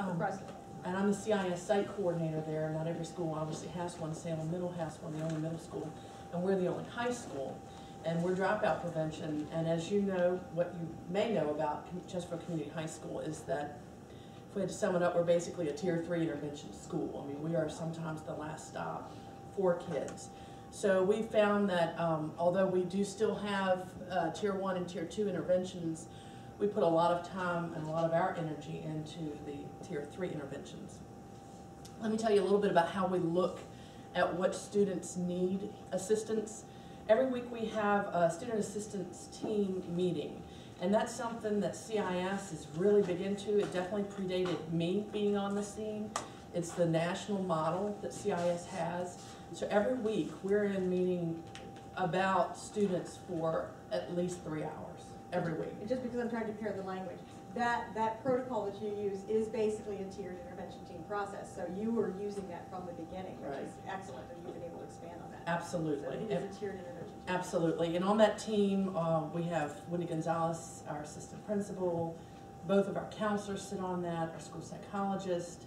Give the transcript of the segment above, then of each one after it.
the president. And I'm the CIS site coordinator there. Not every school obviously has one. Salem Middle has one, the only middle school, and we're the only high school. And we're dropout prevention. And as you know, what you may know about Chesterfield Community High School is that, if we had to sum it up, we're basically a Tier 3 intervention school. I mean, we are sometimes the last stop for kids. So we found that although we do still have Tier 1 and Tier 2 interventions, we put a lot of time and a lot of our energy into the Tier 3 interventions. Let me tell you a little bit about how we look at what students need assistance. Every week we have a student assistance team meeting, and that's something that CIS is really big into. It definitely predated me being on the scene. It's the national model that CIS has. So every week we're in meeting about students for at least 3 hours every week. And just because I'm trying to compare the language, that protocol that you use is basically a tiered intervention team process. So you were using that from the beginning, which is excellent, and you've been able to expand on that. Absolutely. So it is a tiered intervention team. Absolutely. And on that team, we have Wendy Gonzalez, our assistant principal. Both of our counselors sit on that, our school psychologist.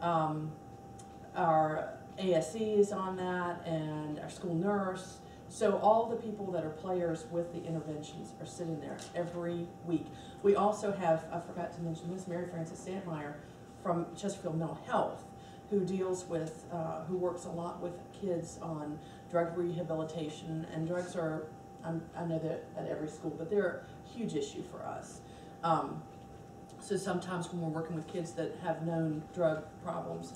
Our ASE is on that, and our school nurse. So all the people that are players with the interventions are sitting there every week. We also have, I forgot to mention this, Mary Frances Santmeyer from Chesterfield Mental Health, who deals with, who works a lot with kids on drug rehabilitation. And drugs are, I know that at every school, but they're a huge issue for us. So sometimes when we're working with kids that have known drug problems,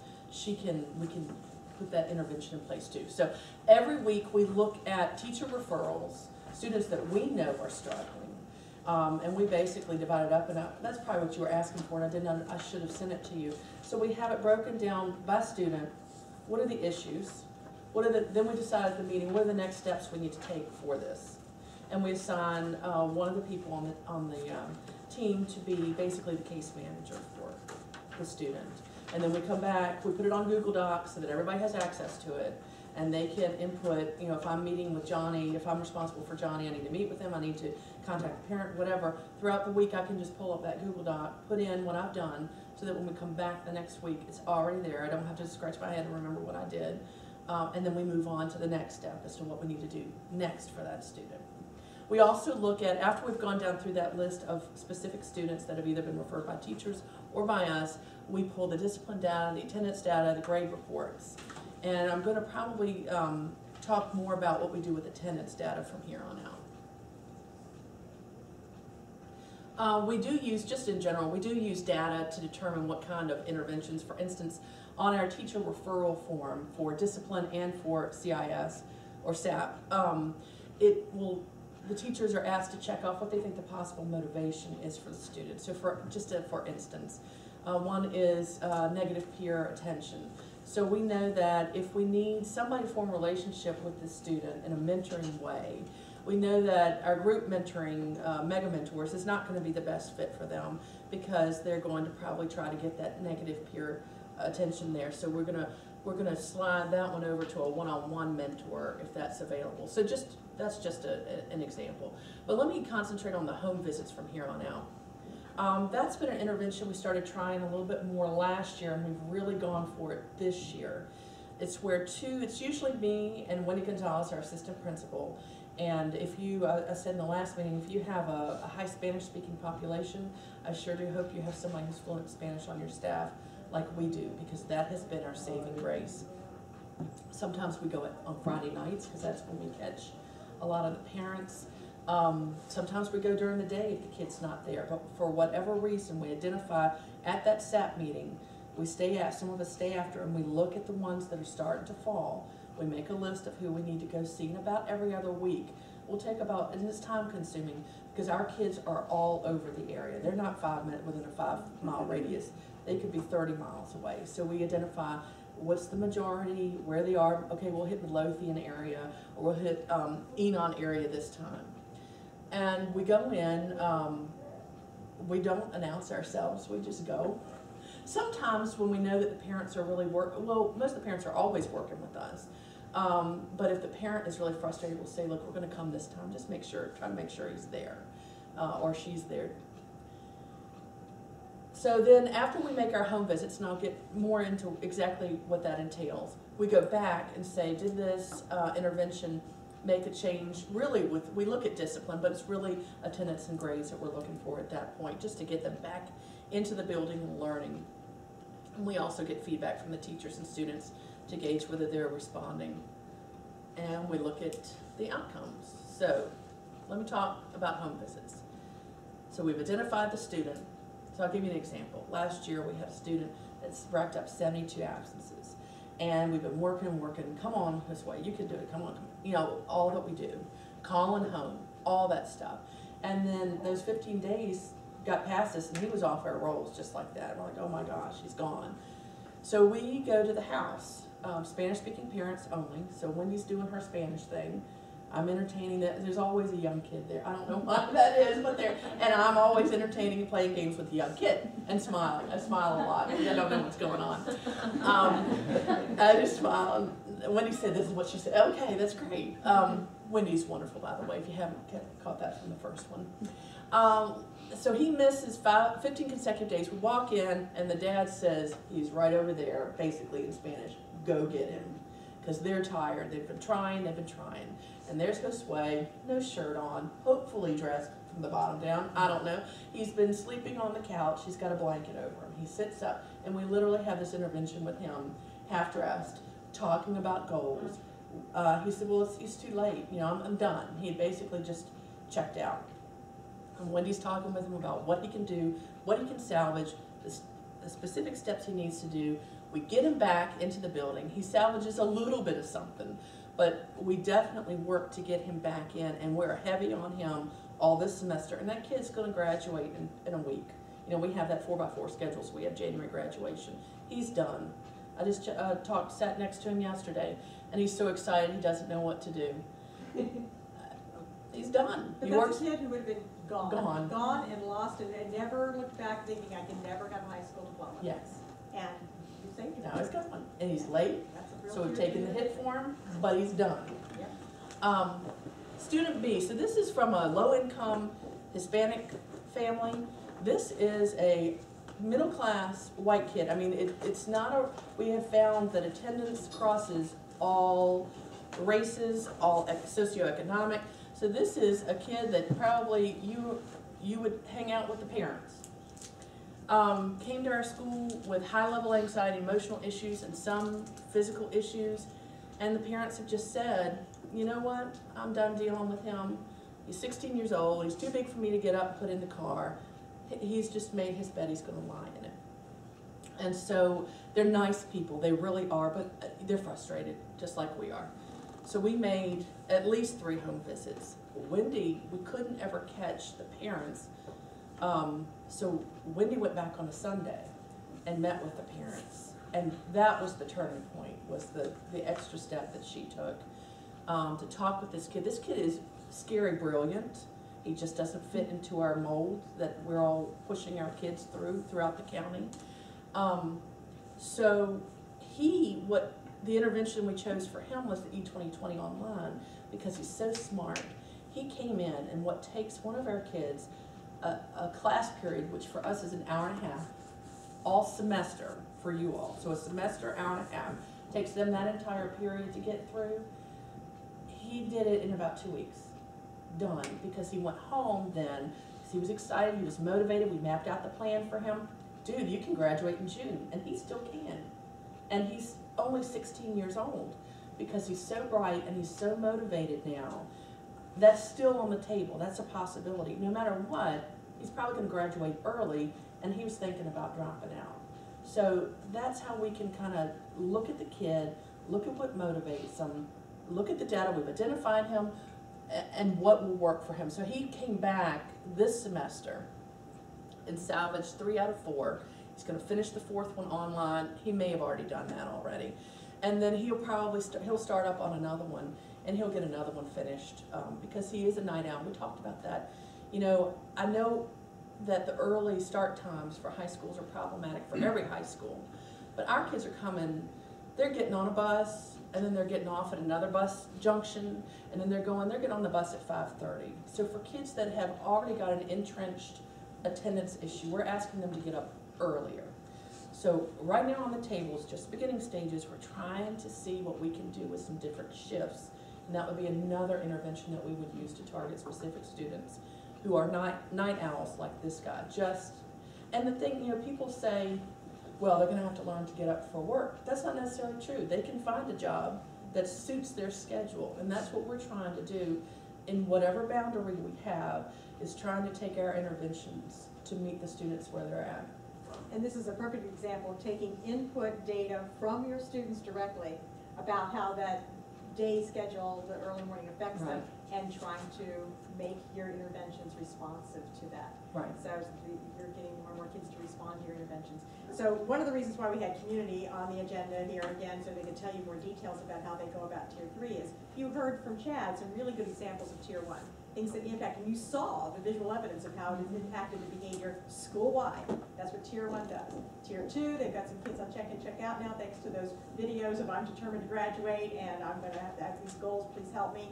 we can put that intervention in place too. So every week we look at teacher referrals, students that we know are struggling, and we basically divide it up. And that's probably what you were asking for, and I should have sent it to you. So we have it broken down by student. What are the issues? Then we decide at the meeting, what are the next steps we need to take for this? And we assign one of the people on the team to be basically the case manager for the student. And then we come back, we put it on Google Docs so that everybody has access to it, and they can input, you know, if I'm meeting with Johnny, if I'm responsible for Johnny, I need to meet with him, I need to contact the parent, whatever. Throughout the week, I can just pull up that Google Doc, put in what I've done, so that when we come back the next week, it's already there. I don't have to scratch my head and remember what I did. And then we move on to the next step as to what we need to do next for that student. We also look at, after we've gone down through that list of specific students that have either been referred by teachers or by us, we pull the discipline data, the attendance data, the grade reports. And I'm going to probably talk more about what we do with attendance data from here on out. We do use, just in general, we do use data to determine what kind of interventions. For instance, on our teacher referral form for discipline and for CIS or SAP, the teachers are asked to check off what they think the possible motivation is for the student. So for instance, one is negative peer attention. So we know that if we need somebody to form a relationship with the student in a mentoring way, we know that our group mentoring, mega mentors, is not going to be the best fit for them, because they're going to probably try to get that negative peer attention there. So we're gonna slide that one over to a one-on-one mentor if that's available. So that's just an example. But let me concentrate on the home visits from here on out. That's been an intervention we started trying a little bit more last year, and we've really gone for it this year. It's where it's usually me and Wendy Gonzalez, our assistant principal. And if you, I said in the last meeting, if you have a high Spanish-speaking population, I sure do hope you have somebody who's fluent in Spanish on your staff, like we do, because that has been our saving grace. Sometimes we go on Friday nights, because that's when we catch a lot of the parents. Sometimes we go during the day if the kid's not there, but for whatever reason, we identify at that SAP meeting, some of us stay after, and we look at the ones that are starting to fall. We make a list of who we need to go see, and about every other week, we'll take and it's time consuming, because our kids are all over the area. They're not within a 5-mile radius. They could be 30 miles away. So we identify what's the majority, where they are. Okay, we'll hit Midlothian area, or we'll hit Enon area this time. And we go in, we don't announce ourselves, we just go. Sometimes when we know that the parents are really most of the parents are always working with us. But if the parent is really frustrated, we'll say, look, we're gonna come this time, just try to make sure he's there, or she's there. So then after we make our home visits, and I'll get more into exactly what that entails, we go back and say, did this intervention make a change? Really, we look at discipline, but it's really attendance and grades that we're looking for at that point, just to get them back into the building and learning. And we also get feedback from the teachers and students to gauge whether they're responding. And we look at the outcomes. So let me talk about home visits. So we've identified the student. So I'll give you an example. Last year we had a student that's racked up 72 absences. And we've been working, come on this way, you can do it, come on. You know, all that we do. Calling home, all that stuff. And then those 15 days got past us and he was off our rolls just like that. We're like, oh my gosh, he's gone. So we go to the house, Spanish-speaking parents only. So Wendy's doing her Spanish thing. I'm entertaining that. There's always a young kid there. I don't know why that is, but there. And I'm always entertaining and playing games with the young kid and smile. I smile a lot. I don't know what's going on. I just smile. And Wendy said, "This is what she said." Okay, that's great. Wendy's wonderful, by the way. If you haven't caught that from the first one. So he misses 15 consecutive days. We walk in, and the dad says he's right over there, basically in Spanish. Go get him, because they're tired. They've been trying. And there's Josue, no shirt on, hopefully dressed from the bottom down. I don't know. He's been sleeping on the couch. He's got a blanket over him. He sits up, and we literally have this intervention with him, half dressed, talking about goals. He said, well, it's too late. You know, I'm done. He had basically just checked out. And Wendy's talking with him about what he can do, what he can salvage, the specific steps he needs to do. We get him back into the building. He salvages a little bit of something. But we definitely work to get him back in, and we're heavy on him all this semester. And that kid's going to graduate in a week. You know, we have that 4x4 schedule, so we have January graduation. He's done. I just sat next to him yesterday, and he's so excited he doesn't know what to do. He's done. But that's a kid who would have been gone and lost, and never looked back thinking, I can never have a high school diploma. Yes. And you saved him. Now he's got one, and he's late. So we've taken the hit for him, but he's done. Yep. Student B, so this is from a low-income Hispanic family. This is a middle-class white kid. I mean, it's not a, we have found that attendance crosses all races, all socioeconomic. So this is a kid that probably you would hang out with the parents. Came to our school with high-level anxiety, emotional issues, and some physical issues, and the parents have just said, you know what, I'm done dealing with him. He's 16 years old, he's too big for me to get up and put in the car. He's just made his bed, he's going to lie in it. And so they're nice people, they really are, but they're frustrated, just like we are. So we made at least 3 home visits. Wendy, we couldn't ever catch the parents. So Wendy went back on a Sunday and met with the parents, and that was the turning point, was the extra step that she took to talk with this kid. This kid is scary brilliant. He just doesn't fit into our mold that we're all pushing our kids throughout the county. So the intervention we chose for him was the E2020 online, because he's so smart. He came in, and what takes one of our kids a class period, which for us is an hour and a half, all semester for you all. So a semester, hour and a half, takes them that entire period to get through. He did it in about 2 weeks, done, because he went home then, because he was excited, he was motivated, we mapped out the plan for him. Dude, you can graduate in June, and he still can. And he's only 16 years old, because he's so bright and he's so motivated now. That's still on the table. That's a possibility. No matter what, he's probably going to graduate early, and he was thinking about dropping out. So that's how we can kind of look at the kid, look at what motivates him, look at the data. We've identified him and what will work for him. So he came back this semester and salvaged 3 out of 4. He's going to finish the 4th one online. He may have already done that already. And then he'll probably he'll start up on another one, and he'll get another one finished because he is a night owl. We talked about that. You know, I know that the early start times for high schools are problematic for every high school, but our kids are coming, they're getting on a bus, and then they're getting off at another bus junction, and then they're getting on the bus at 5:30. So for kids that have already got an entrenched attendance issue, we're asking them to get up earlier. So right now on the table is just beginning stages. We're trying to see what we can do with some different shifts. And that would be another intervention that we would use to target specific students who are night owls like this guy. And the thing, you know, people say, well, they're gonna have to learn to get up for work. That's not necessarily true. They can find a job that suits their schedule, and that's what we're trying to do in whatever boundary we have, is trying to take our interventions to meet the students where they're at. And this is a perfect example of taking input data from your students directly about how that day schedule, the early morning affects them, and trying to make your interventions responsive to that. Right. So you're getting more and more kids to respond to your interventions. So one of the reasons why we had community on the agenda here again, so they could tell you more details about how they go about Tier 3 is, you heard from Chad some really good examples of Tier 1. Things that impact, and you saw the visual evidence of how it has impacted the behavior school-wide. That's what Tier 1 does. Tier 2, they've got some kids on check in, check out now, thanks to those videos of I'm determined to graduate and I'm going to have these goals, please help me.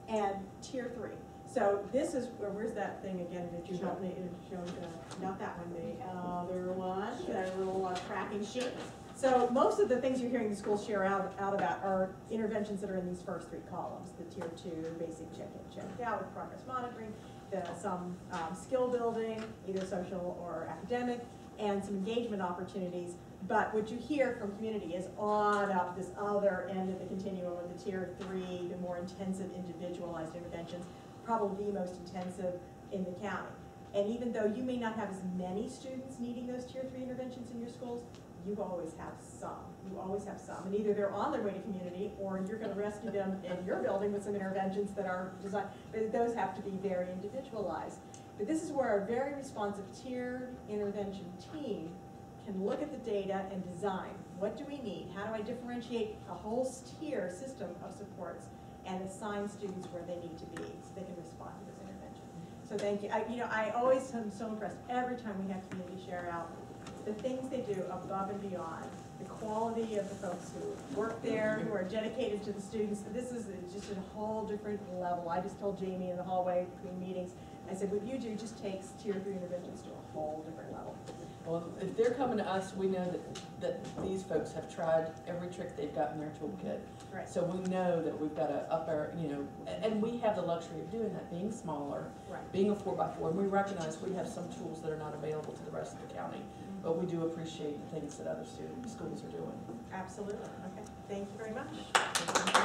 And Tier 3. So this is, where's that thing again that you helped me, not that one, the other one, that little tracking sheet. So most of the things you're hearing the schools share out about are interventions that are in these first 3 columns, the Tier 2, basic check-in, check-out with progress monitoring, some skill building, either social or academic, and some engagement opportunities. But what you hear from community is on up this other end of the continuum of the Tier 3, the more intensive individualized interventions, probably the most intensive in the county. And even though you may not have as many students needing those Tier 3 interventions in your schools, you always have some. You always have some. And either they're on their way to community or you're going to rescue them in your building with some interventions that are designed. But those have to be very individualized. But this is where a very responsive tiered intervention team can look at the data and design. What do we need? How do I differentiate a whole tier system of supports and assign students where they need to be so they can respond to this intervention? So thank you. I always am so impressed every time we have community share out the things they do above and beyond, the quality of the folks who work there, who are dedicated to the students. This is just a whole different level. I just told Jamie in the hallway between meetings, I said, what you do just takes Tier 3 interventions to a whole different level. Well, if they're coming to us, we know that these folks have tried every trick they've got in their toolkit. Right. So we know that we've got to up our, and we have the luxury of doing that, being smaller, being a 4x4, and we recognize we have some tools that are not available to the rest of the county, but we do appreciate the things that other schools are doing. Absolutely. Okay. Thank you very much.